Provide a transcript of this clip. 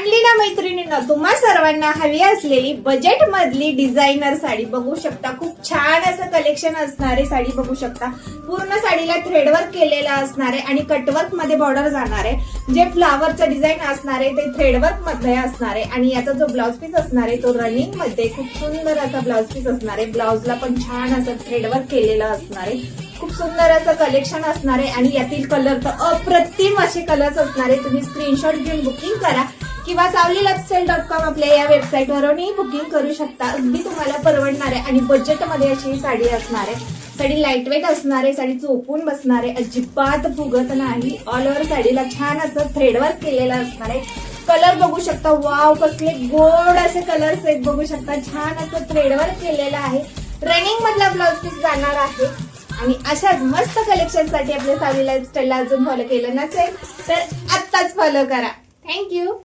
आणली ना मैत्रिणींनो, तुम्हा सर्वांना हवी असलेली बजेट मधली डिझायनर साडी बघू शकता। खूप छान असं कलेक्शन असणारे साडी बघू शकता। पूर्ण साडीला थ्रेडवर्क केलेलं असणार आहे आणि कटवर्क मध्ये बॉर्डर जाणार आहे। जे फ्लावरचं डिझाईन असणार आहे ते थ्रेडवर्क मध्ये असणार आहे आणि याचा जो ब्लाउज पीस असणार आहे तो रनिंग मध्ये खूप सुंदर असा ब्लाउज पीस असणार आहे। ब्लाउजला पण छान असं थ्रेडवर्क केलेलं असणार आहे। खूप सुंदर असं कलेक्शन असणार आहे आणि यातील कलर तर अप्रतिम असे कलर्स असणार आहे। तुम्ही स्क्रीनशॉट घेऊन बुकिंग करा किंवा savlyLifestyle.com आपल्या या वेबसाईटवरूनही बुकिंग करू शकता। अगदी तुम्हाला परवडणार आहे आणि बजेटमध्ये अशी साडी असणार आहे। साडी लाईट वेट असणार आहे, साडी चोपून बसणार आहे, अजिबात फुगत नाही। ऑल ओव्हर साडीला छान असं थ्रेडवर्क केलेलं असणार आहे। कलर बघू शकता, वाव कसले गोड असे कलर्स आहेत बघू शकता। छान असं थ्रेडवर्क केलेलं आहे। रनिंग मधला ब्लाउज पीस जाणार आहे आणि अशाच मस्त कलेक्शन साठी आपल्या savlyLifestyle ला अजून फॉलो केलं नसेल तर आत्ताच फॉलो करा। थँक्यू।